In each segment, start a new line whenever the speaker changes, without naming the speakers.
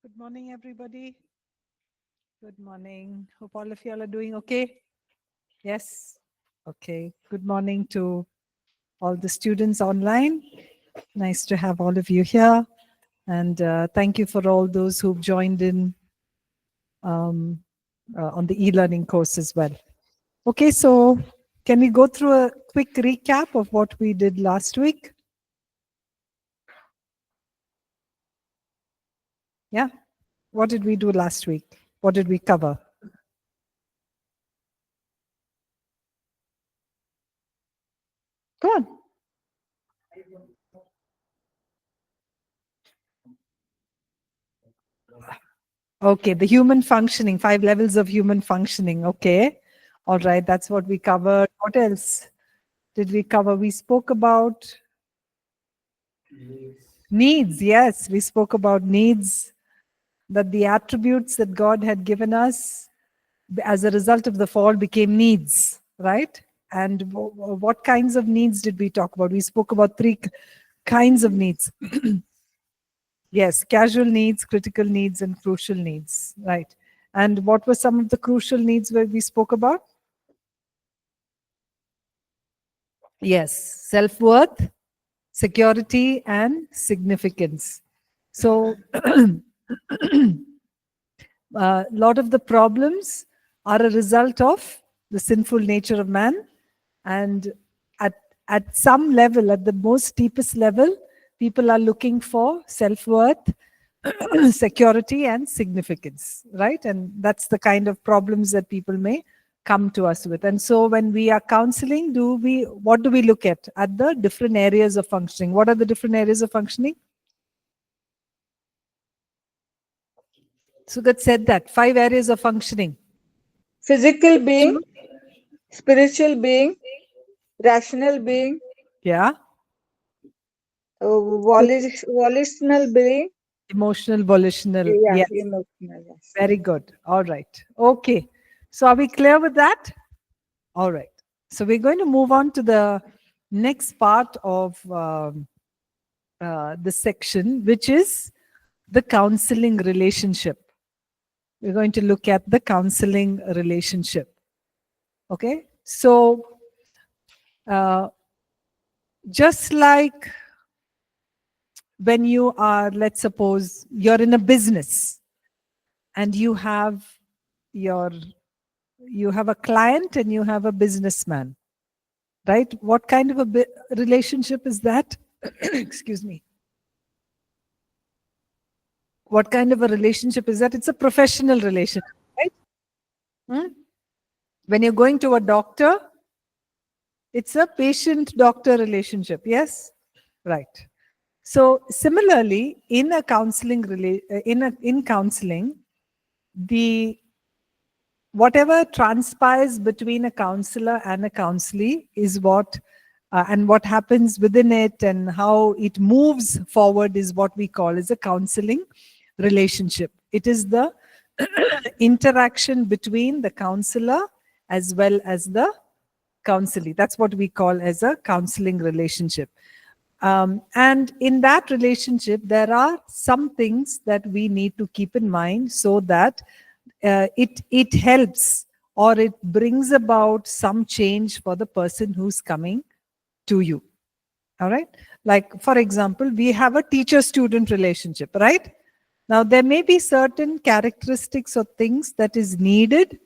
Good morning, everybody. Good morning. Hope all of you all are doing okay. Yes. Okay. Good morning to all the students online. Nice to have all of you here. And thank you for all those who've joined in on the e-learning course as well. Okay, so can we go through a quick recap of what we did last week? Yeah. What did we do last week? What did we cover? Go on. Okay, the human functioning, 5 levels of human functioning. Okay. All right, that's what we covered. What else did we cover? We spoke about needs. Yes, we spoke about needs, that the attributes that God had given us as a result of the fall became needs, right? And what kinds of needs did we talk about? We spoke about 3 kinds of needs. Yes, casual needs, critical needs, and crucial needs, right? And what were some of the crucial needs where we spoke about? Yes, self-worth, security, and significance. So a lot of the problems are a result of the sinful nature of man. And at some level, at the most deepest level, people are looking for self-worth, security, and significance, right? And that's the kind of problems that people may come to us with. And so when we are counseling, what do we look at the different areas of functioning? What are the different areas of functioning? Sugat said that 5 areas of functioning.
Physical being, spiritual being, rational being,
Yeah.
volitional being,
Emotional, volitional.
yeah,
Yes.
emotional. Yes.
Very good. All right. Okay. So are we clear with that? All right. So we're going to move on to the next part of the section, which is the counseling relationship. We're going to look at the counseling relationship. Okay. So just like when you are, let's suppose you're in a business and you have a client and you have a businessman, right? What kind of a relationship is that? Excuse me. What kind of a relationship is that? It's a professional relationship, right? When you're going to a doctor, it's a patient-doctor relationship. Yes, right. So similarly, in a counseling in counseling, the whatever transpires between a counselor and a counselee is what and what happens within it and how it moves forward is what we call as a counseling relationship. It is the interaction between the counselor as well as the counselee. That's what we call as a counseling relationship. And in that relationship, there are some things that we need to keep in mind so that it helps or it brings about some change for the person who's coming to you. All right. Like, for example, we have a teacher-student relationship, right? Now, there may be certain characteristics or things that is needed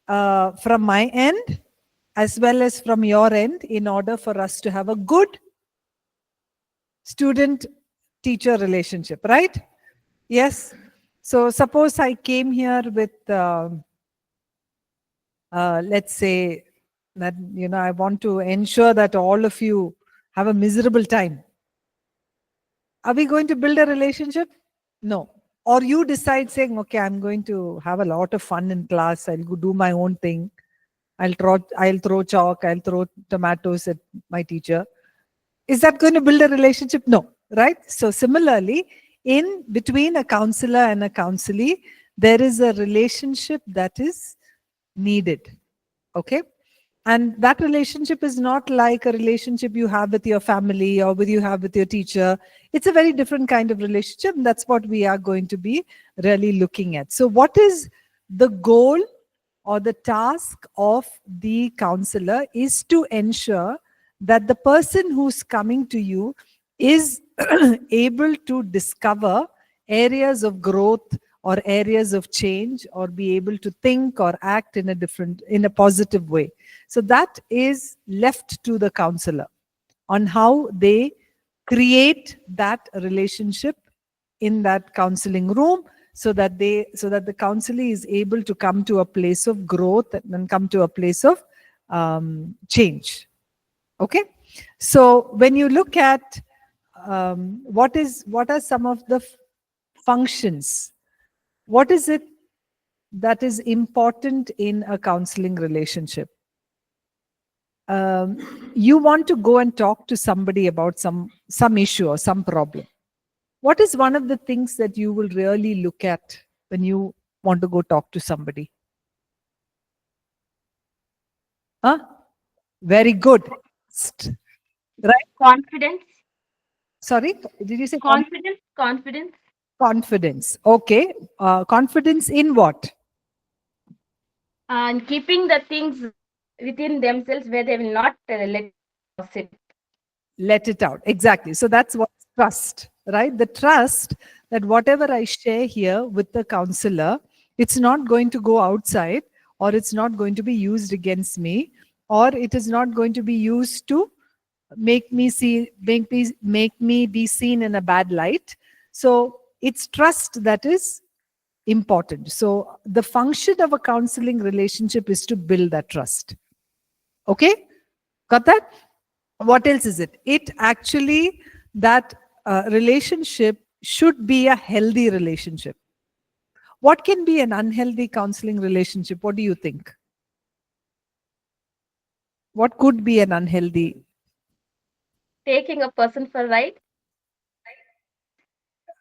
from my end as well as from your end in order for us to have a good student-teacher relationship, right? Yes. So suppose I came here with, let's say that, I want to ensure that all of you have a miserable time. Are we going to build a relationship? No. Or you decide saying, okay, I'm going to have a lot of fun in class. I'll go do my own thing. I'll throw chalk. I'll throw tomatoes at my teacher. Is that going to build a relationship? No, right? So similarly, in between a counselor and a counselee, there is a relationship that is needed. Okay. And that relationship is not like a relationship you have with your family or with you have with your teacher. It's a very different kind of relationship. And that's what we are going to be really looking at. So what is the goal or the task of the counselor is to ensure that the person who's coming to you is able to discover areas of growth or areas of change, or be able to think or act in a positive way. So that is left to the counselor on how they create that relationship in that counseling room, so that the counselee is able to come to a place of growth and come to a place of change. Okay, so when you look at what are some of the functions, what is it that is important in a counseling relationship? You want to go and talk to somebody about some issue or some problem. What is one of the things that you will really look at when you want to go talk to somebody? Huh? Very good. Right?
Confidence.
Sorry, did you say
Confidence. Confidence.
confidence? Okay. Confidence in what?
And keeping the things within themselves where they will not sit.
Let it out. Exactly. So that's what trust, right? The trust that whatever I share here with the counselor, it's not going to go outside, or it's not going to be used against me, or it is not going to be used to make me be seen in a bad light. So it's trust that is important. So the function of a counseling relationship is to build that trust. Okay? Got that? What else is it? It actually, that relationship should be a healthy relationship. What can be an unhealthy counseling relationship? What do you think? What could be an unhealthy?
Taking a person for a ride.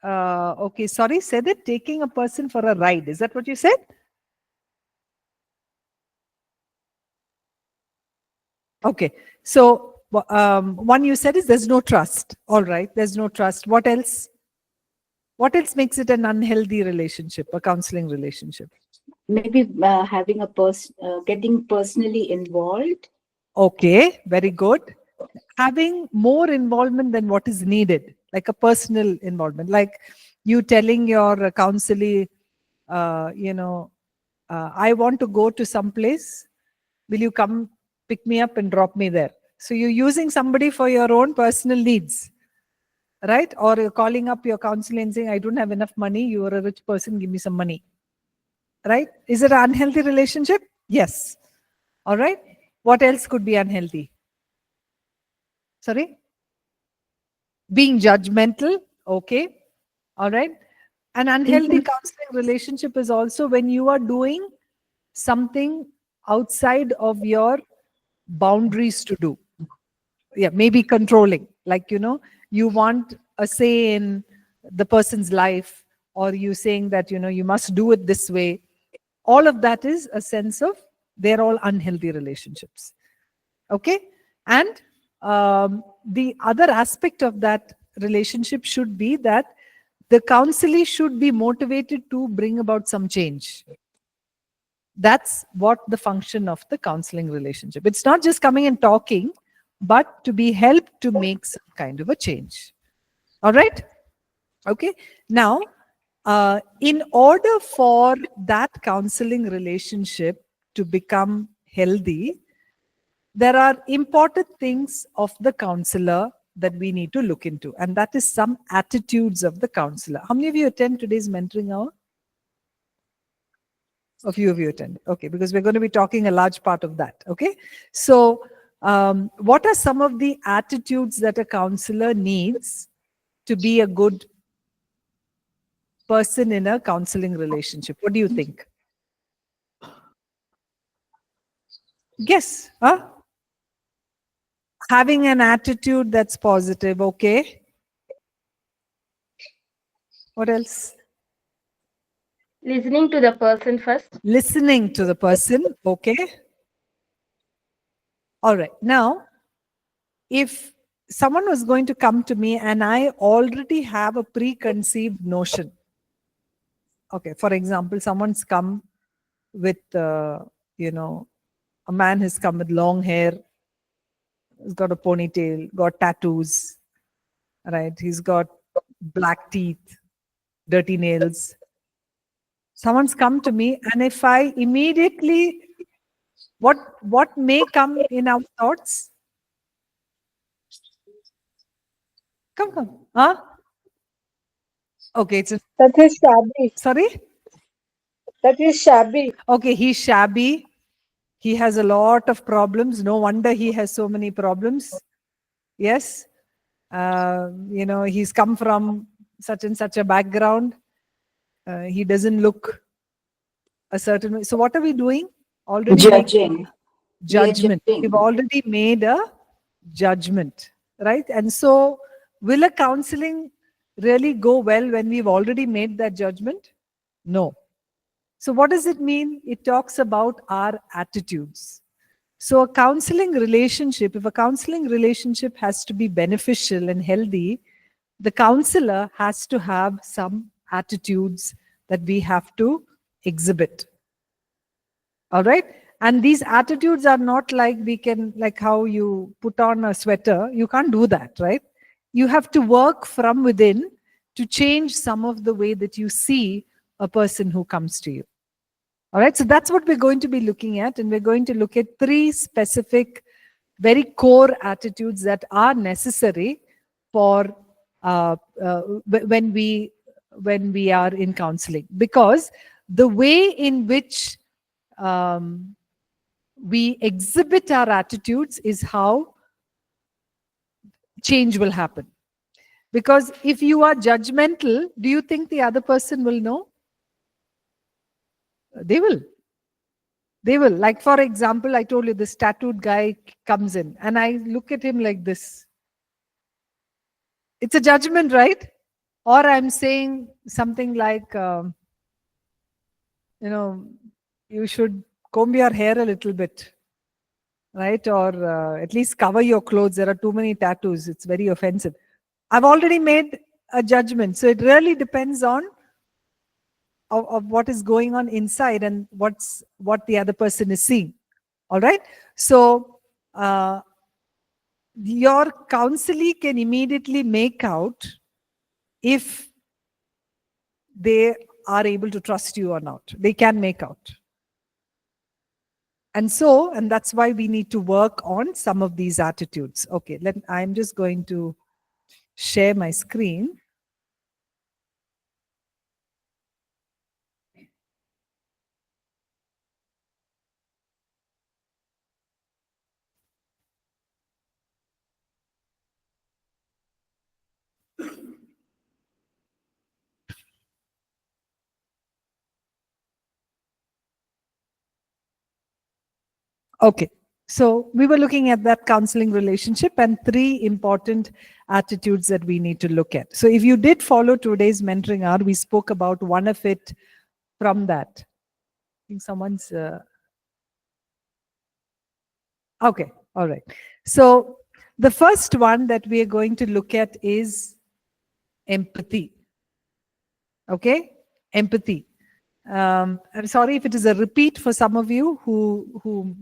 Okay, sorry, say that. Taking a person for a ride. Is that what you said? Okay, so one you said is there's no trust. All right, there's no trust. What else? What else makes it an unhealthy relationship, a counseling relationship?
Maybe having a getting personally involved.
Okay, very good. Having more involvement than what is needed, like a personal involvement, like you telling your counselee, I want to go to some place. Will you come pick me up and drop me there? So you're using somebody for your own personal needs, right? Or you're calling up your counselor and saying, I don't have enough money. You are a rich person. Give me some money. Right? Is it an unhealthy relationship? Yes. All right. What else could be unhealthy? Sorry? Being judgmental. Okay. All right. An unhealthy counseling relationship is also when you are doing something outside of your boundaries to do. Yeah, maybe controlling. Like, you want a say in the person's life, or you saying that, you must do it this way. All of that is a sense of they're all unhealthy relationships. Okay. And the other aspect of that relationship should be that the counselee should be motivated to bring about some change. That's what the function of the counseling relationship. It's not just coming and talking, but to be helped to make some kind of a change. All right. Okay. Now, in order for that counseling relationship to become healthy, there are important things of the counselor that we need to look into, and that is some attitudes of the counselor. How many of you attend today's mentoring hour? A few of you attend. Okay, because we're going to be talking a large part of that. Okay, so what are some of the attitudes that a counselor needs to be a good person in a counseling relationship? What do you think? Guess, huh? Having an attitude that's positive. Okay. What else?
Listening to the person first.
Listening to the person. Okay. All right. Now, if someone was going to come to me and I already have a preconceived notion. Okay, for example, someone's come with, you know, a man has come with long hair, he's got a ponytail, got tattoos, right? He's got black teeth, dirty nails. Someone's come to me, and if I immediately, what may come in our thoughts? Come. Huh? Okay, it's
That is shabby.
sorry?
That is shabby.
Okay, he's shabby. He has a lot of problems. No wonder he has so many problems. Yes. You know, he's come from such and such a background. He doesn't look a certain way. So what are we doing? Already
Judging.
judgment.
We are judging.
We've already made a judgment, right? And so will a counseling really go well when we've already made that judgment? No. So what does it mean? It talks about our attitudes. So a counseling relationship, if a counseling relationship has to be beneficial and healthy, the counselor has to have some attitudes that we have to exhibit. All right? And these attitudes are not like we can, like how you put on a sweater. You can't do that, right? You have to work from within to change some of the way that you see a person who comes to you. All right, so that's what we're going to be looking at, and we're going to look at 3 specific, very core attitudes that are necessary for when we are in counseling, because the way in which we exhibit our attitudes is how change will happen. Because if you are judgmental, do you think the other person will know? They will. They will. Like, for example, I told you this tattooed guy comes in and I look at him like this. It's a judgment, right? Or I'm saying something like, you know, you should comb your hair a little bit, right? Or at least cover your clothes. There are too many tattoos. It's very offensive. I've already made a judgment. So it really depends on of what is going on inside and what the other person is seeing. All right. So your counselee can immediately make out if they are able to trust you or not. They can make out. And that's why we need to work on some of these attitudes. Okay, I'm just going to share my screen. Okay, so we were looking at that counseling relationship and 3 important attitudes that we need to look at. So if you did follow today's mentoring hour, we spoke about one of it from that. I think someone's... Okay, all right. So the first one that we are going to look at is empathy. Okay, empathy. I'm sorry if it is a repeat for some of you who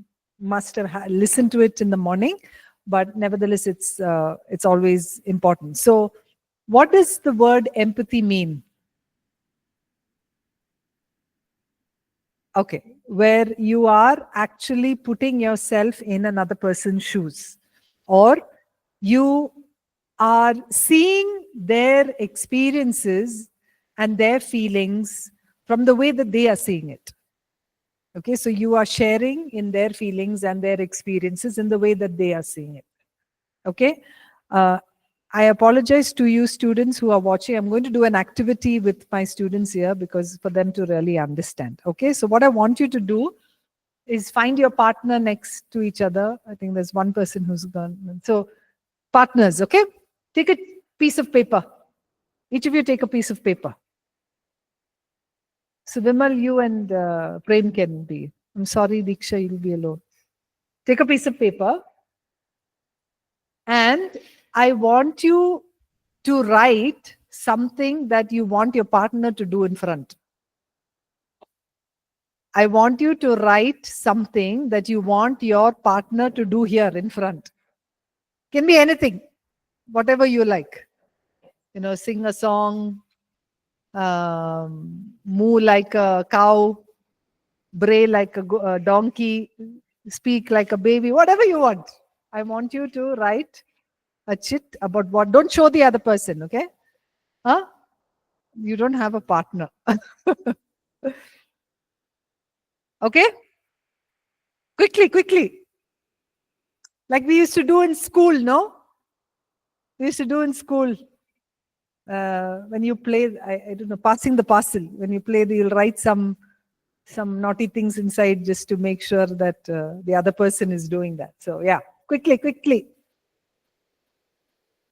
must have listened to it in the morning, but nevertheless, it's always important. So, what does the word empathy mean? Okay, where you are actually putting yourself in another person's shoes, or you are seeing their experiences and their feelings from the way that they are seeing it. Okay, so you are sharing in their feelings and their experiences in the way that they are seeing it. Okay, I apologize to you students who are watching. I'm going to do an activity with my students here because for them to really understand. Okay, so what I want you to do is find your partner next to each other. I think there's one person who's gone. So partners, okay? Take a piece of paper. Each of you take a piece of paper. So Vimal, you and Prem can be. I'm sorry, Diksha, you'll be alone. Take a piece of paper And I want you to write something that you want your partner to do in front. I want you to write something that you want your partner to do here in front. Can be anything, whatever you like. Sing a song, moo like a cow, bray like a donkey, speak like a baby, whatever you want. I want you to write a chit about what. Don't show the other person, okay? Huh? You don't have a partner. Okay? Quickly. Like we used to do in school, no? We used to do in school. When you play, I don't know, passing the parcel. When you play, you'll write some naughty things inside just to make sure that the other person is doing that. So yeah, quickly.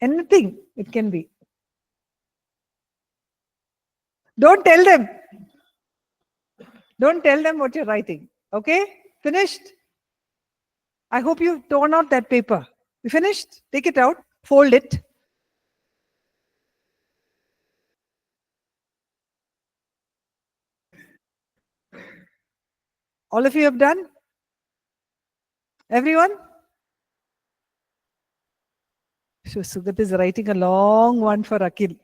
Anything it can be. Don't tell them. Don't tell them what you're writing. Okay? Finished? I hope you've torn out that paper. You finished? Take it out. Fold it. All of you have done? Everyone? So Sugat is writing a long one for Akhil.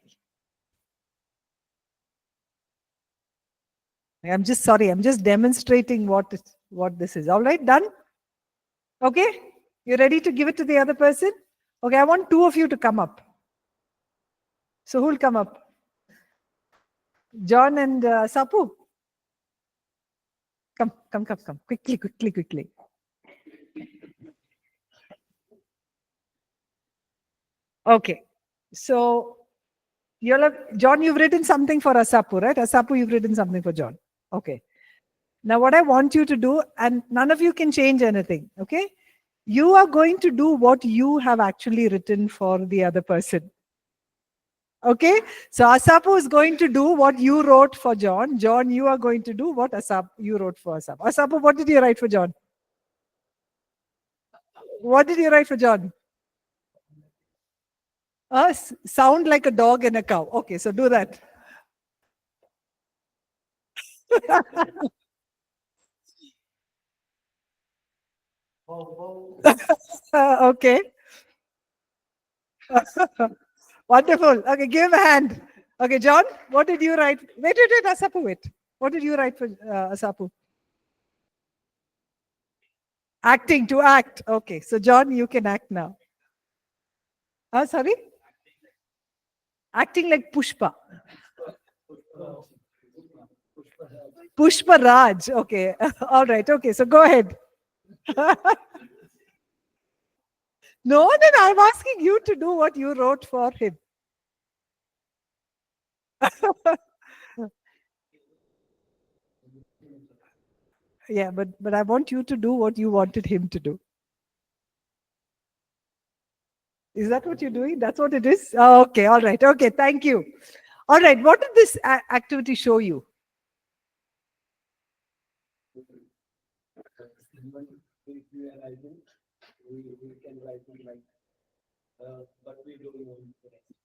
I'm just sorry. I'm just demonstrating what this is. All right, done? Okay? You ready to give it to the other person? Okay, I want two of you to come up. So who'll come up? John and Sapu? Come. Quickly. Okay. So, John, you've written something for Asapu, right? Asapu, you've written something for John. Okay. Now, what I want you to do, and none of you can change anything, okay? You are going to do what you have actually written for the other person. Okay? So, Asapu is going to do what you wrote for John. John, you are going to do what you wrote for Asapu. Asapu, what did you write for John? What did you write for John? Sound like a dog and a cow. Okay, so do that. Okay. Wonderful. Okay, give him a hand. Okay, John, what did you write? Wait, Asapu, wait. What did you write for Asapu? Acting, to act. Okay, so John, you can act now. Sorry? Acting like Pushpa. Pushpa Raj. Okay. All right. Okay, so go ahead. No, then I'm asking you to do what you wrote for him. Yeah, but I want you to do what you wanted him to do. Is that what you're doing? That's what it is? Oh, okay, all right. Okay, thank you. All right, what did this activity show you?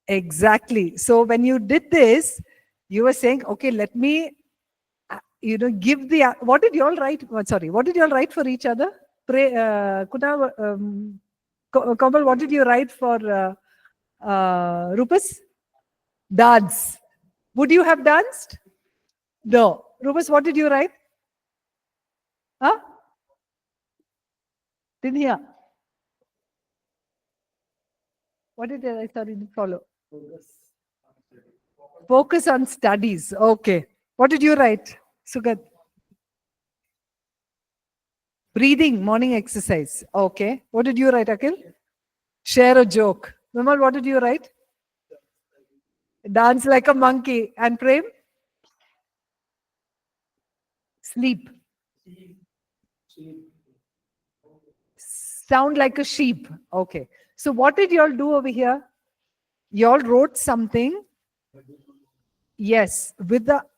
Exactly. So when you did this, you were saying, okay, let me, give the, what did you all write? Sorry, what did you all write for each other? Kunal, Kamal, what did you write for Rupas? Dance. Would you have danced? No. Rupas, what did you write? Huh? Didn't hear. What did I sorry to follow? Focus on studies. Okay. What did you write, Sugat? Breathing, morning exercise. Okay. What did you write, Akhil? Share a joke. Vimal, what did you write? Dance like a monkey. And Prem? Sleep. Sound like a sheep. Okay. So what did you all do over here? You all wrote something. Yes.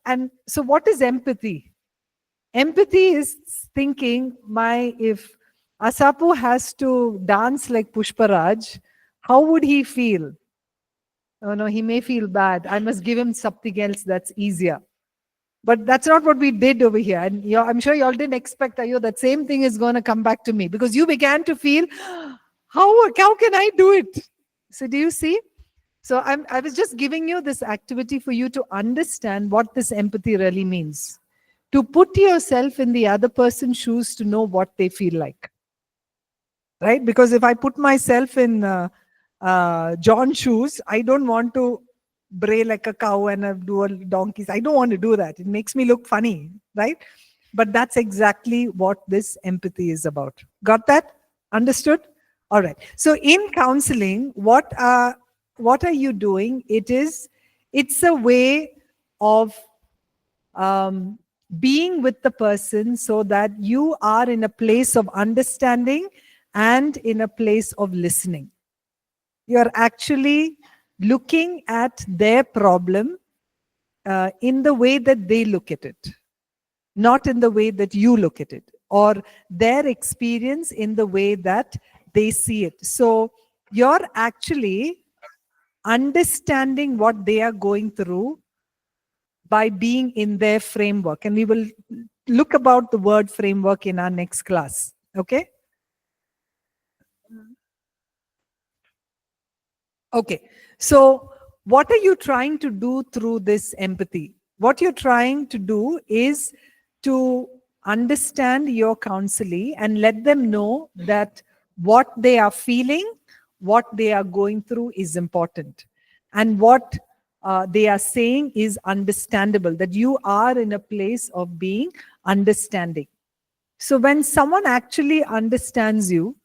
And so what is empathy? Empathy is thinking, if Asapu has to dance like Pushparaj, how would he feel? Oh no, he may feel bad. I must give him something else that's easier. But that's not what we did over here. And I'm sure you all didn't expect, that same thing is going to come back to me, because you began to feel, how can I do it? So do you see? So I was just giving you this activity for you to understand what this empathy really means. To put yourself in the other person's shoes to know what they feel like. Right? Because if I put myself in John's shoes, I don't want to bray like a cow and do a donkey. I don't want to do that. It makes me look funny, right? But that's exactly what this empathy is about. Got that? Understood? All right. So in counseling, what are you doing? It's a way of being with the person so that you are in a place of understanding and in a place of listening. You're actually looking at their problem in the way that they look at it, not in the way that you look at it, or their experience in the way that they see it. So you're actually understanding what they are going through by being in their framework. And we will look about the word framework in our next class. Okay? Okay. So what are you trying to do through this empathy? What you're trying to do is to understand your counselee and let them know that what they are feeling, what they are going through is important. And what they are saying is understandable, that you are in a place of being understanding. So when someone actually understands you,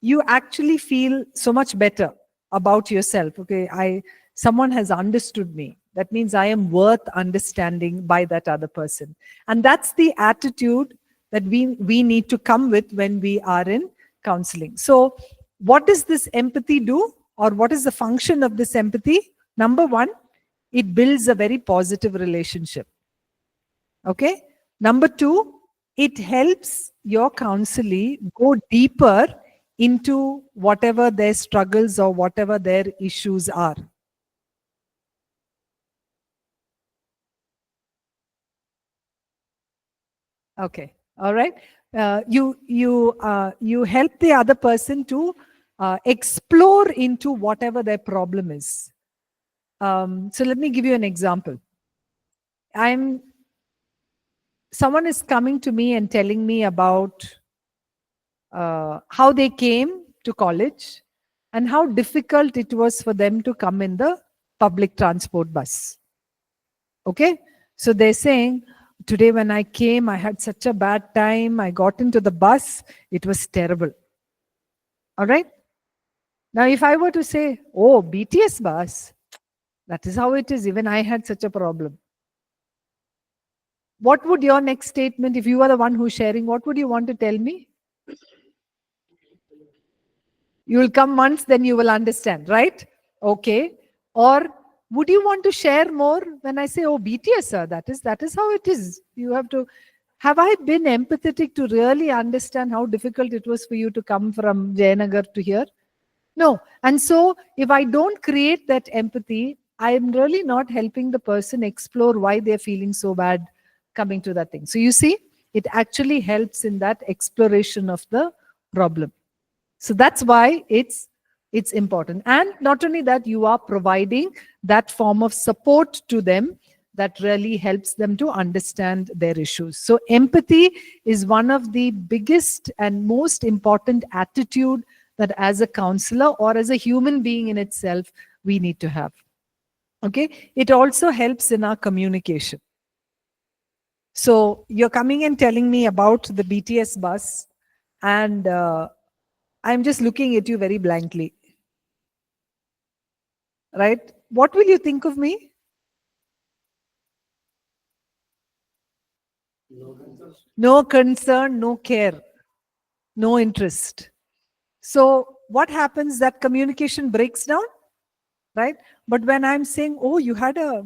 you actually feel so much better about yourself. Okay, someone has understood me. That means I am worth understanding by that other person. And that's the attitude that we need to come with when we are in counseling. So what does this empathy do? Or what is the function of this empathy? Number one, it builds a very positive relationship. Okay. Number two, it helps your counselee go deeper into whatever their struggles or whatever their issues are. Okay. All right. You help the other person to explore into whatever their problem is. So let me give you an example. Someone is coming to me and telling me about how they came to college and how difficult it was for them to come in the public transport bus. Okay? So they're saying, today when I came, I had such a bad time. I got into the bus. It was terrible. All right? Now, if I were to say, oh, BTS bus, that is how it is. Even I had such a problem. What would your next statement, if you are the one who's sharing, what would you want to tell me? You will come once, then you will understand, right? Okay. Or would you want to share more when I say, oh, BTS, sir, that is how it is. You have I been empathetic to really understand how difficult it was for you to come from Jayanagar to here? No. And so if I don't create that empathy, I am really not helping the person explore why they're feeling so bad coming to that thing. So you see, it actually helps in that exploration of the problem. So that's why it's important. And not only that, you are providing that form of support to them that really helps them to understand their issues. So empathy is one of the biggest and most important attitude that as a counselor or as a human being in itself, we need to have. Okay. It also helps in our communication. So you're coming and telling me about the BTS bus, and I'm just looking at you very blankly. Right? What will you think of me? No concern, no care, no interest. So what happens? That communication breaks down, right? But when I'm saying, oh, you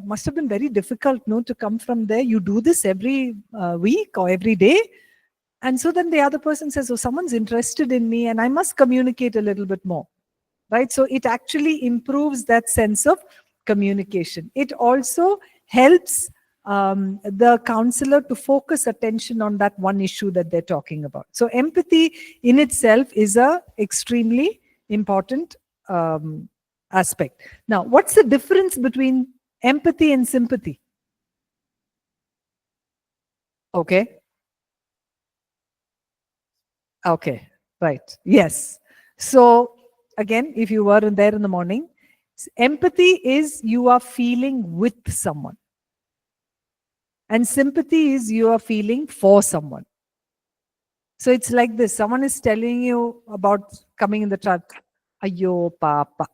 must have been very difficult, no, to come from there. You do this every week or every day. And so then the other person says, oh, someone's interested in me and I must communicate a little bit more. right? So it actually improves that sense of communication. It also helps the counselor to focus attention on that one issue that they're talking about. So empathy in itself is a extremely important aspect. Now, what's the difference between empathy and sympathy? Okay. Okay. Right. Yes. So again, if you were there in the morning, empathy is you are feeling with someone. And sympathy is you are feeling for someone. So it's like this. Someone is telling you about coming in the truck. Ayo, papa.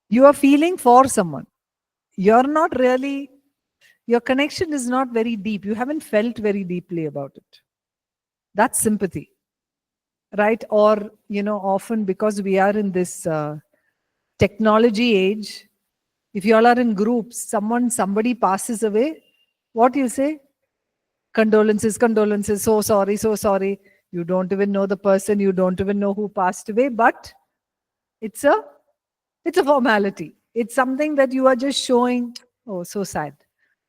You are feeling for someone. You're not really, your connection is not very deep. You haven't felt very deeply about it. That's sympathy. Right? Or, often because we are in this technology age, if you all are in groups, somebody passes away, what do you say? Condolences, condolences, so sorry, so sorry. You don't even know the person, you don't even know who passed away, but it's a formality. It's something that you are just showing, oh, so sad.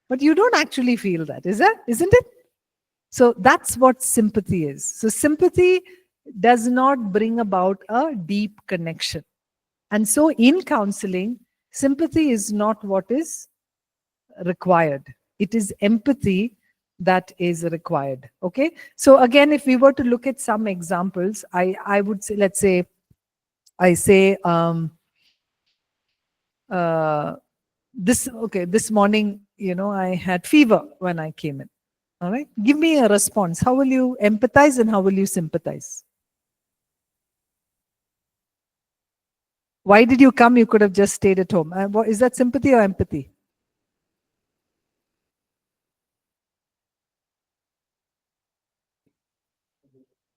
But you don't actually feel that, isn't it? So that's what sympathy is. So sympathy does not bring about a deep connection. And so in counseling, sympathy is not what is required. It is empathy that is required. Okay. So again, if we were to look at some examples, I would say, let's say, I say, this morning, I had fever when I came in. All right. Give me a response. How will you empathize and how will you sympathize? Why did you come? You could have just stayed at home. Is that sympathy or empathy?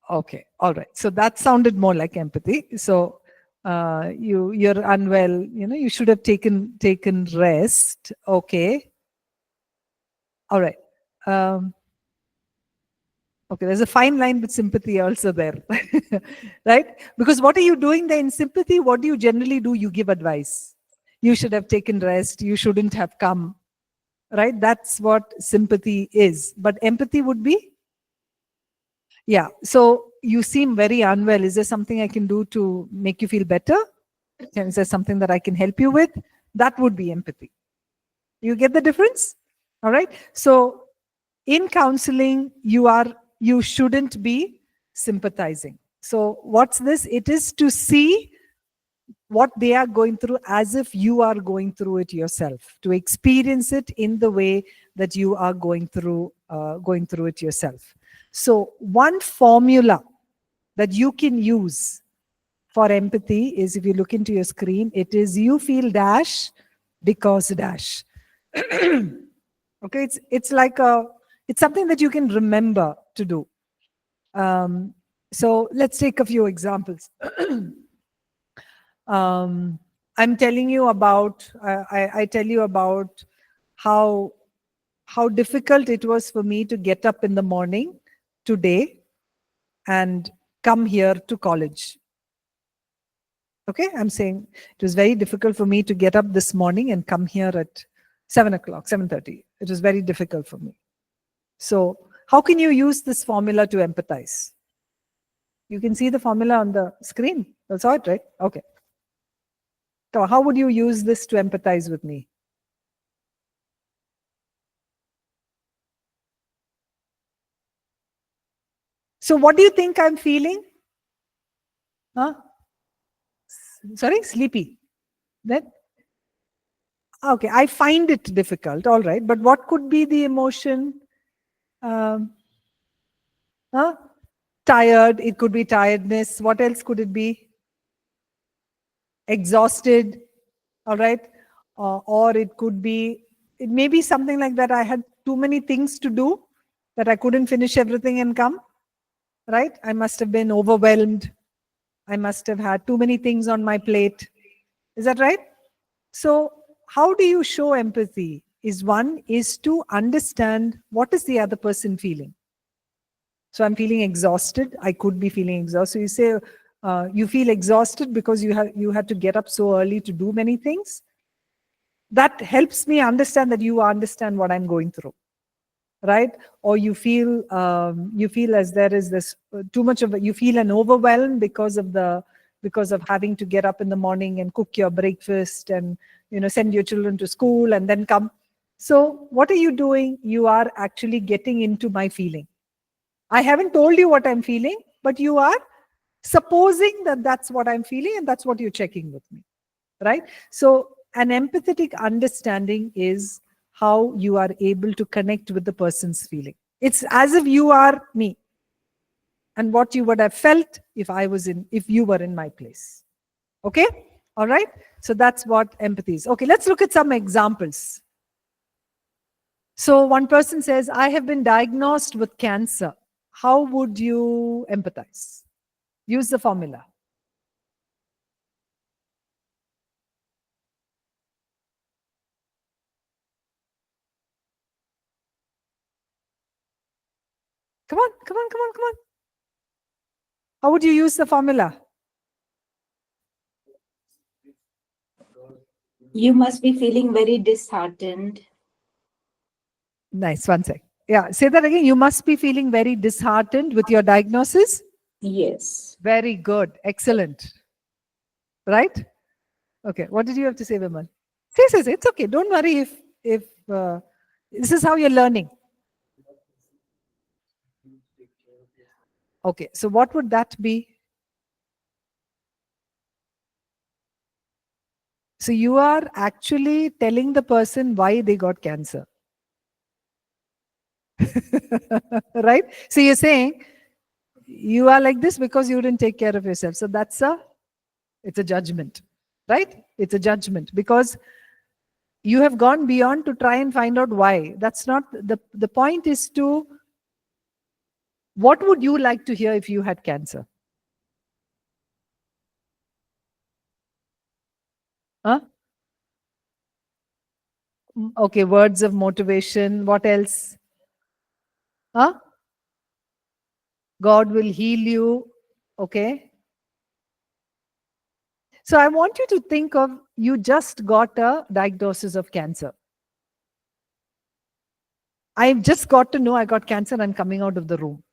Okay. All right. So that sounded more like empathy. So you're unwell. You should have taken rest. Okay. All right. Okay, there's a fine line with sympathy also there, right? Because what are you doing there in sympathy? What do you generally do? You give advice. You should have taken rest. You shouldn't have come, right? That's what sympathy is. But empathy would be, yeah. So you seem very unwell. Is there something I can do to make you feel better? Is there something that I can help you with? That would be empathy. You get the difference? All right. So in counseling, you shouldn't be sympathizing. So what's this? It is to see what they are going through as if you are going through it yourself, to experience it in the way that you are going through it yourself. So one formula that you can use for empathy is, if you look into your screen, it is you feel dash because dash. Okay, it's like it's something that you can remember to do. So let's take a few examples. I'm telling you about, I tell you about how difficult it was for me to get up in the morning today and come here to college. Okay, I'm saying it was very difficult for me to get up this morning and come here at 7 o'clock, 7:30. It was very difficult for me. So how can you use this formula to empathize? You can see the formula on the screen. That's all right? Okay. So how would you use this to empathize with me? So what do you think I'm feeling? Huh? Sorry, sleepy. Then? Okay, I find it difficult. All right. But what could be the emotion? Tired. It could be tiredness. What else could it be? Exhausted. All right. Or it may be something like that. I had too many things to do that I couldn't finish everything and come. Right? I must have been overwhelmed. I must have had too many things on my plate. Is that right? So how do you show empathy? One is to understand what is the other person feeling. So I'm feeling exhausted. I could be feeling exhausted. So you say, you feel exhausted because you had to get up so early to do many things. That helps me understand that you understand what I'm going through, right? Or you feel as there is this too much of you feel an overwhelm because of having to get up in the morning and cook your breakfast and send your children to school and then come. So what are you doing? You are actually getting into my feeling. I haven't told you what I'm feeling, but you are supposing that that's what I'm feeling and that's what you're checking with me, right? So an empathetic understanding is how you are able to connect with the person's feeling. It's as if you are me and what you would have felt if you were in my place. Okay? All right? So that's what empathy is. Okay, let's look at some examples. So one person says, I have been diagnosed with cancer. How would you empathize? Use the formula. Come on, come on, come on, come on. How would you use the formula?
You must be feeling very disheartened.
Nice, one sec. Yeah, say that again. You must be feeling very disheartened with your diagnosis.
Yes.
Very good. Excellent. Right? Okay. What did you have to say, Vimal? Say. It's okay. Don't worry if this is how you're learning. Okay. So what would that be? So you are actually telling the person why they got cancer. Right? So you're saying you are like this because you didn't take care of yourself. So it's a judgment, right? It's a judgment because you have gone beyond to try and find out why. That's not the point. Is to what would you like to hear if you had cancer? Huh? Okay, words of motivation. What else? Huh? God will heal you. Okay. So I want you to think of you just got a diagnosis of cancer. I've just got to know I got cancer and coming out of the room.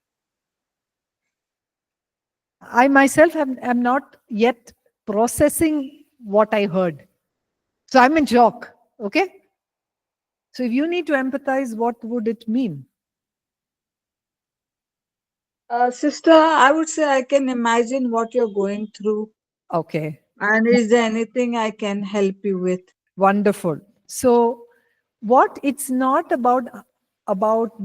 I myself am not yet processing what I heard. So I'm in shock. Okay. So if you need to empathize, what would it mean?
Sister, I would say I can imagine what you're going through.
Okay.
And is there anything I can help you with?
Wonderful. So it's not about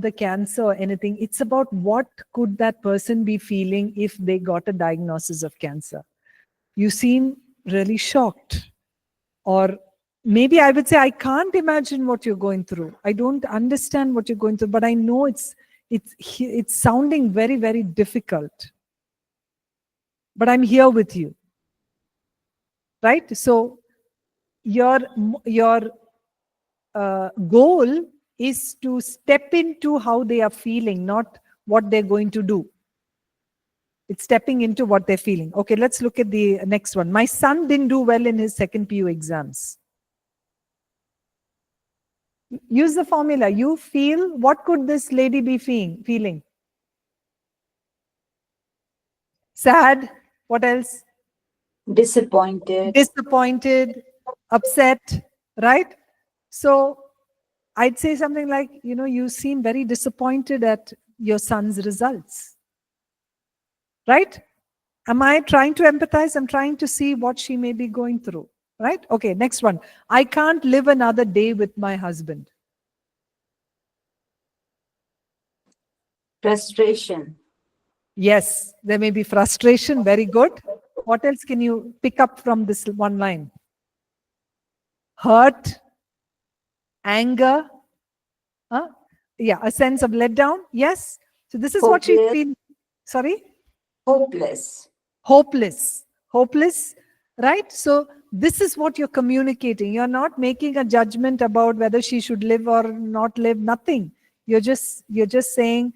the cancer or anything. It's about what could that person be feeling if they got a diagnosis of cancer. You seem really shocked. Or maybe I would say, I can't imagine what you're going through. I don't understand what you're going through, but I know it's sounding very, very difficult. But I'm here with you. Right? So your goal is to step into how they are feeling, not what they're going to do. It's stepping into what they're feeling. Okay, let's look at the next one. My son didn't do well in his second PU exams. Use the formula. You feel, what could this lady be feeling? Sad. What else?
Disappointed.
Upset, right? So I'd say something like, you seem very disappointed at your son's results. Right? Am I trying to empathize? I'm trying to see what she may be going through. Right? Okay, next one. I can't live another day with my husband.
Frustration.
Yes, there may be frustration. Very good. What else can you pick up from this one line? Hurt, anger, yeah, a sense of letdown. Yes. So this is what she feels. Sorry?
Hopeless.
Hopeless, right? So this is what you're communicating. You're not making a judgment about whether she should live or not live. Nothing. You're just saying,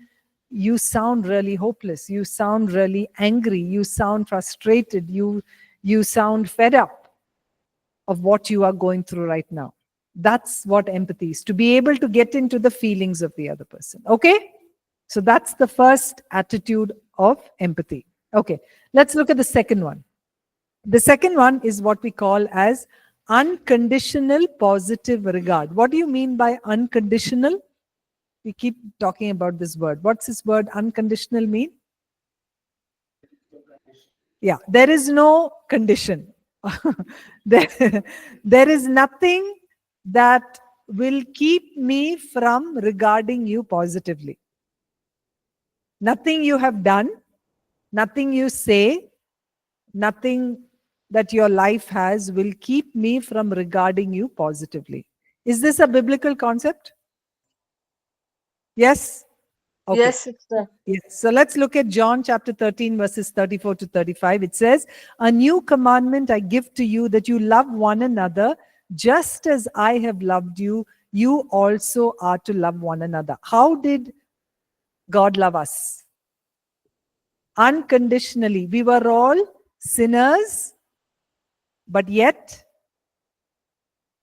you sound really hopeless, you sound really angry, you sound frustrated, you sound fed up of what you are going through right now. That's what empathy is, to be able to get into the feelings of the other person. Okay? So that's the first attitude of empathy. Okay, let's look at the second one. The second one is what we call as unconditional positive regard. What do you mean by unconditional? We keep talking about this word. What's this word unconditional mean? Yeah, there is no condition. there is nothing that will keep me from regarding you positively. Nothing you have done, nothing you say, nothing that your life has will keep me from regarding you positively. Is this a biblical concept? Yes? Okay.
Yes, sister.
Yes. So let's look at John chapter 13, verses 34 to 35. It says, "A new commandment I give to you, that you love one another, just as I have loved you, you also are to love one another." How did God love us? Unconditionally. We were all sinners, but yet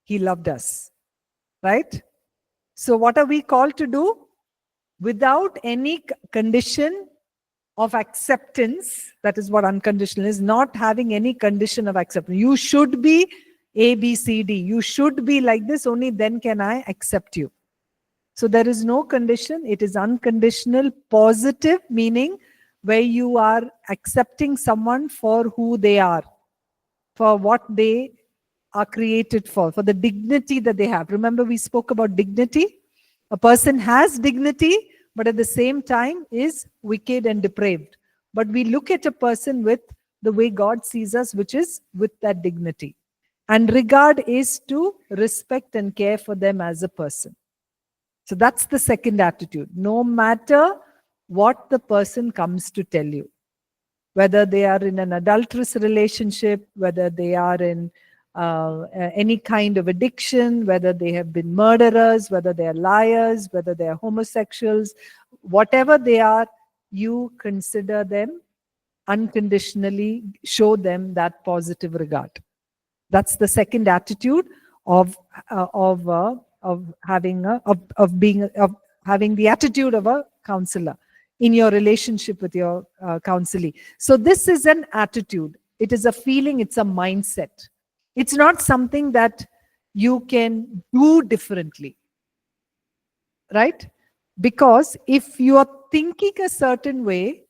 He loved us. Right? So what are we called to do? Without any condition of acceptance, that is what unconditional is, not having any condition of acceptance. You should be A, B, C, D. You should be like this, only then can I accept you. So there is no condition. It is unconditional, positive, meaning where you are accepting someone for who they are, for what they are created for the dignity that they have. Remember, we spoke about dignity. A person has dignity, but at the same time is wicked and depraved. But we look at a person with the way God sees us, which is with that dignity. And regard is to respect and care for them as a person. So that's the second attitude. No matter what the person comes to tell you, whether they are in an adulterous relationship, whether they are in any kind of addiction, whether they have been murderers, whether they are liars, whether they are homosexuals, whatever they are, you consider them unconditionally, show them that positive regard. That's the second attitude of having the attitude of a counselor in your relationship with your counselee. So this is an attitude. It is a feeling. It's a mindset. It's not something that you can do differently, right? Because if you are thinking a certain way,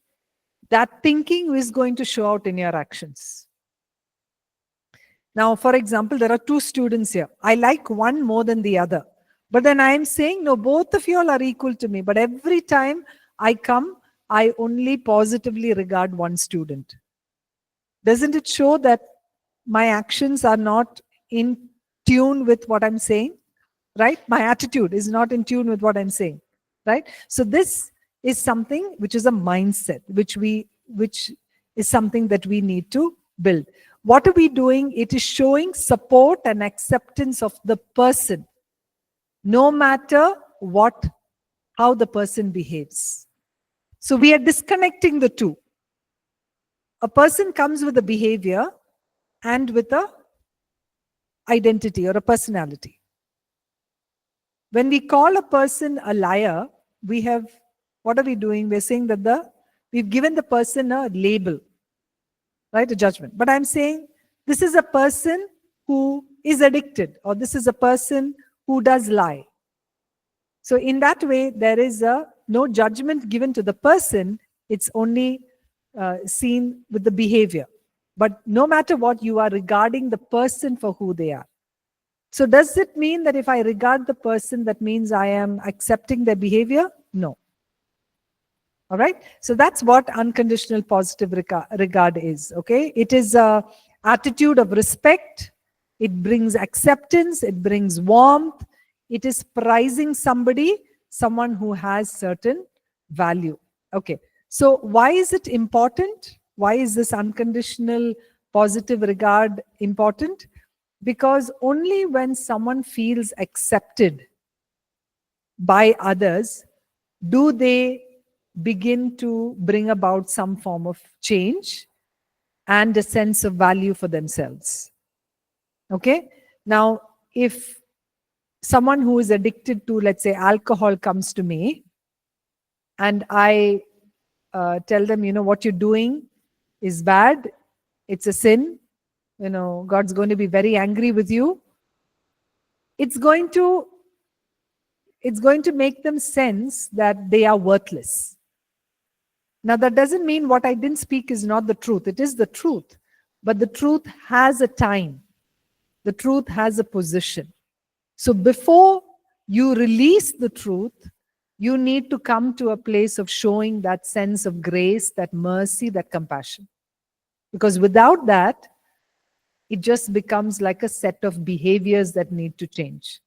that thinking is going to show out in your actions. Now, for example, there are two students here. I like one more than the other. But then I am saying, no, both of you all are equal to me. But every time I come, I only positively regard one student. Doesn't it show that my actions are not in tune with what I'm saying? Right? My attitude is not in tune with what I'm saying. Right? So this is something which is a mindset, which is something that we need to build. What are we doing? It is showing support and acceptance of the person, no matter how the person behaves. So we are disconnecting the two. A person comes with a behavior and with a identity or a personality. When we call a person a liar, what are we doing? We're saying that we've given the person a label, right? A judgment. But I'm saying this is a person who is addicted, or this is a person who does lie. So in that way, there is no judgment given to the person. It's only seen with the behavior. But no matter what, you are regarding the person for who they are. So does it mean that if I regard the person, that means I am accepting their behavior? No. All right. So that's what unconditional positive regard is. Okay. It is an attitude of respect. It brings acceptance. It brings warmth. It is prizing someone who has certain value. Okay. So why is it important? Why is this unconditional positive regard important? Because only when someone feels accepted by others do they begin to bring about some form of change and a sense of value for themselves. Okay? Now, if someone who is addicted to, let's say, alcohol comes to me, and I tell them, what you're doing is bad, it's a sin, God's going to be very angry with you, it's going to make them sense that they are worthless. Now, that doesn't mean what I didn't speak is not the truth. It is the truth. But the truth has a time. The truth has a position. So before you release the truth, you need to come to a place of showing that sense of grace, that mercy, that compassion. Because without that, it just becomes like a set of behaviors that need to change.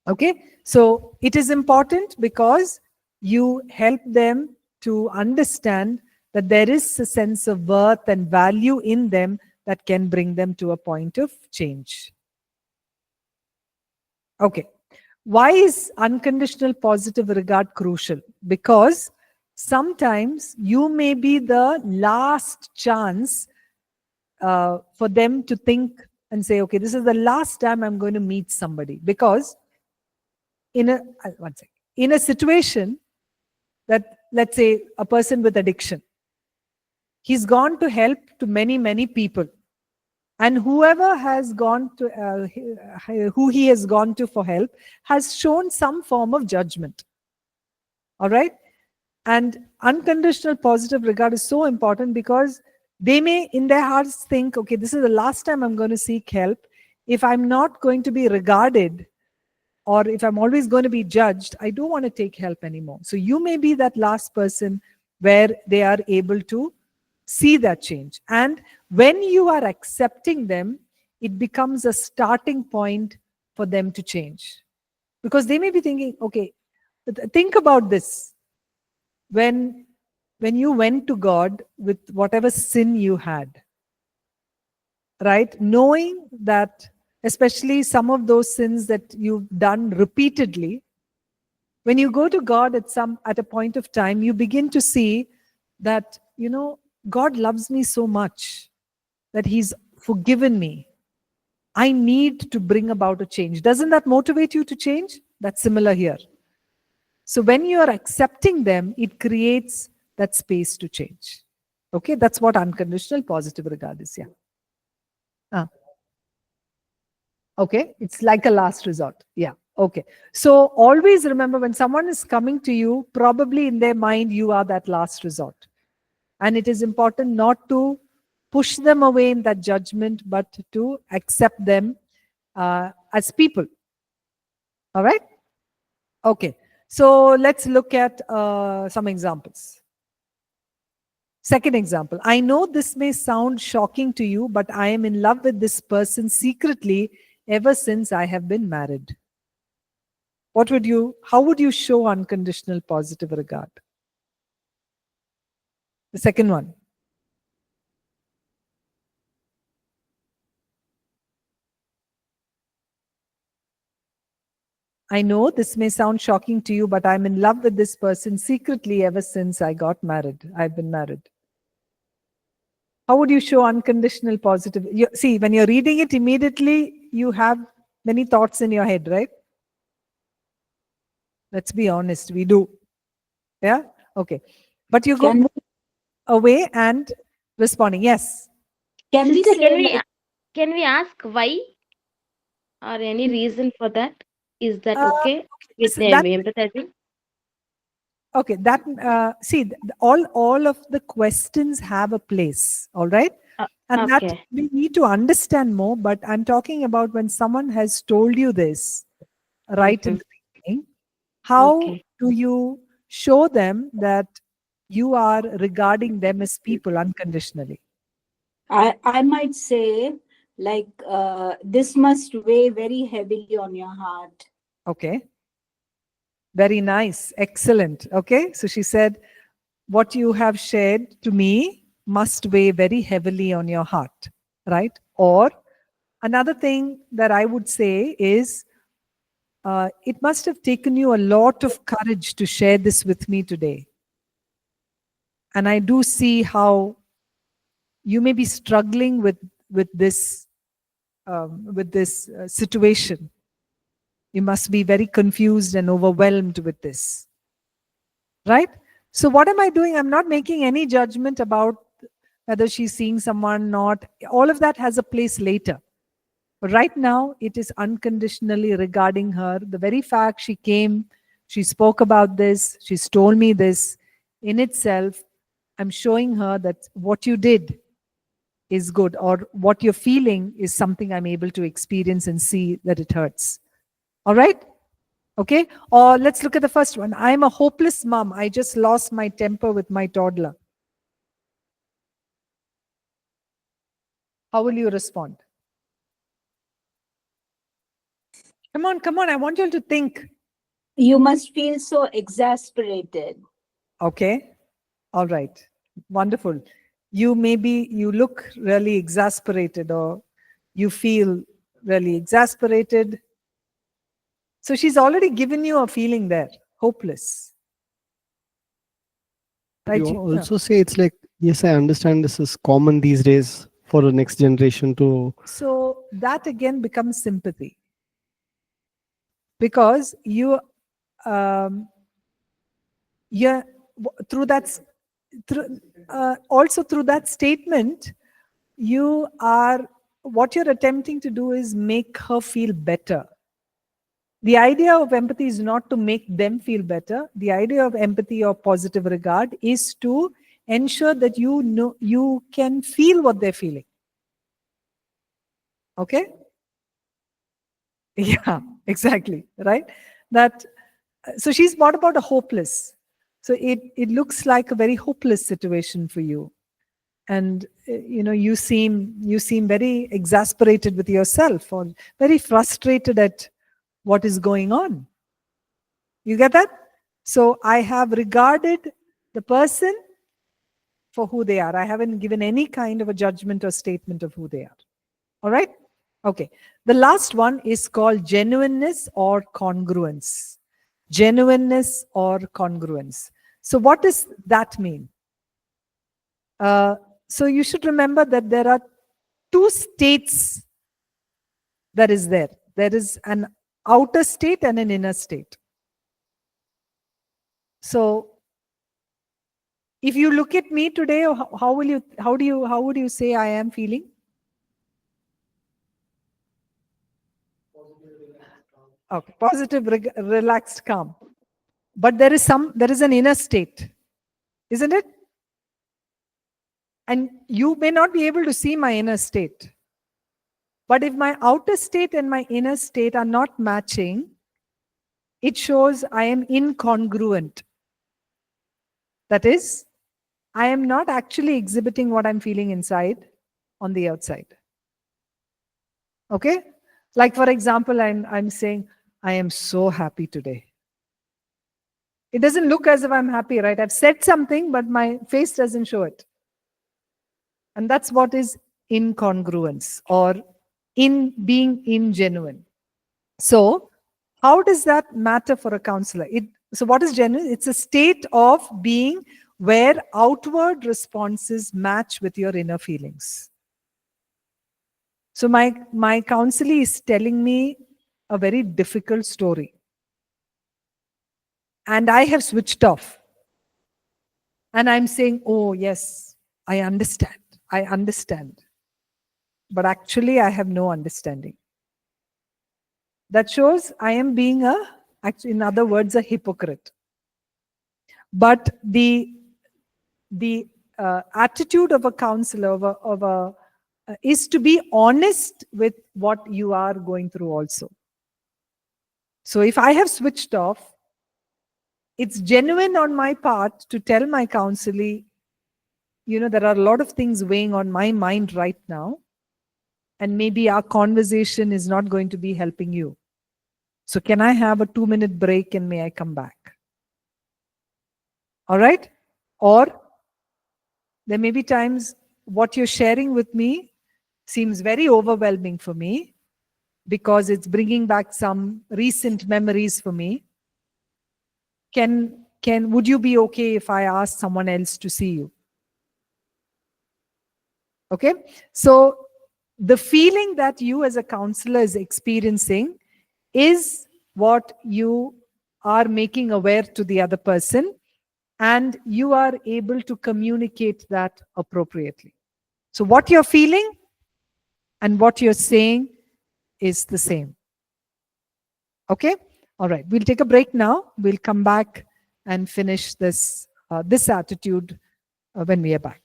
Okay? So it is important because you help them to understand that there is a sense of worth and value in them that can bring them to a point of change. Okay. Why is unconditional positive regard crucial? Because sometimes you may be the last chance for them to think and say, okay, this is the last time I'm going to meet somebody. Because in a situation that, let's say, a person with addiction, he's gone to help to many, many people. And whoever has gone to, who he has gone to for help has shown some form of judgment. All right? And unconditional positive regard is so important because they may in their hearts think, okay, this is the last time I'm going to seek help. If I'm not going to be regarded, or if I'm always going to be judged, I don't want to take help anymore. So you may be that last person where they are able to see that change. And when you are accepting them, it becomes a starting point for them to change. Because they may be thinking, okay, think about this. When you went to God with whatever sin you had, right? Knowing that, especially some of those sins that you've done repeatedly, when you go to God at a point of time, you begin to see that, God loves me so much that He's forgiven me. I need to bring about a change. Doesn't that motivate you to change? That's similar here. So when you are accepting them, it creates that space to change. Okay, that's what unconditional positive regard is. Yeah. Okay, it's like a last resort. Yeah. Okay. So always remember, when someone is coming to you, probably in their mind, you are that last resort. And it is important not to push them away in that judgment, but to accept them as people. All right? Okay. So let's look at some examples. Second example, I know this may sound shocking to you, but I am in love with this person secretly ever since I have been married. How would you show unconditional positive regard? The second one. I know this may sound shocking to you, but I'm in love with this person secretly ever since I've been married. How would you show unconditional positive? See, when you're reading it, immediately you have many thoughts in your head, right? Let's be honest, we do. Yeah? Okay. But you go away and responding. Yes.
Can we ask why? Or any reason for that? Is that okay? With empathy?
Okay, see, all of the questions have a place, all right? And that we need to understand more, but I'm talking about when someone has told you this, right in the beginning, how do you show them that you are regarding them as people unconditionally?
I might say, like, this must weigh very heavily on your heart.
Okay. Very nice. Excellent. Okay. So she said, what you have shared to me must weigh very heavily on your heart, right? Or another thing that I would say is, it must have taken you a lot of courage to share this with me today. And I do see how you may be struggling with this situation. You must be very confused and overwhelmed with this, right? So what am I doing? I'm not making any judgment about whether she's seeing someone, not. All of that has a place later. But right now, it is unconditionally regarding her. The very fact she came, she spoke about this, she's told me this, in itself, I'm showing her that what you did is good, or what you're feeling is something I'm able to experience and see that it hurts. All right? Okay? Or let's look at the first one. I'm a hopeless mom. I just lost my temper with my toddler. How will you respond? Come on. I want you all to think.
You must feel so exasperated.
Okay. All right. Wonderful. You look really exasperated, or you feel really exasperated. So she's already given you a feeling there, hopeless. Right?
You also say it's like, yes, I understand this is common these days for the next generation to.
So that again becomes sympathy. Because you, through that, also through that statement, what you're attempting to do is make her feel better. The idea of empathy is not to make them feel better. The idea of empathy or positive regard is to ensure that you can feel what they're feeling. Okay? Yeah, exactly. Right? So she's what about a hopeless? So it looks like a very hopeless situation for you. And you seem very exasperated with yourself, or very frustrated at what is going on. You get that? So I have regarded the person for who they are. I haven't given any kind of a judgment or statement of who they are. All right? Okay. The last one is called genuineness or congruence. Genuineness or congruence. So what does that mean? So you should remember that there are two states that is there. There is an outer state and an inner state. So if you look at me today, how would you say I am feeling? Okay, positive, relaxed, calm. But there is an inner state, isn't it? And you may not be able to see my inner state. But if my outer state and my inner state are not matching, it shows I am incongruent. That is, I am not actually exhibiting what I'm feeling inside on the outside. Okay? Like for example, I'm saying, I am so happy today. It doesn't look as if I'm happy, right? I've said something, but my face doesn't show it. And that's what is incongruence, or in being ingenuine. So how does that matter for a counselor? So what is genuine? It's a state of being where outward responses match with your inner feelings. So my counselee is telling me a very difficult story. And I have switched off. And I'm saying, oh yes, I understand. But actually I have no understanding. That shows I am being in other words, a hypocrite. But the attitude of a counselor is to be honest with what you are going through also. So if I have switched off, it's genuine on my part to tell my counselee, there are a lot of things weighing on my mind right now, and maybe our conversation is not going to be helping you. So can I have a 2-minute break and may I come back? All right? Or there may be times what you're sharing with me seems very overwhelming for me because it's bringing back some recent memories for me. Can would you be okay if I asked someone else to see you? Okay, so the feeling that you as a counselor is experiencing is what you are making aware to the other person, and you are able to communicate that appropriately. So what you're feeling and what you're saying is the same. Okay, all right, we'll take a break now. We'll come back and finish this attitude when we are back.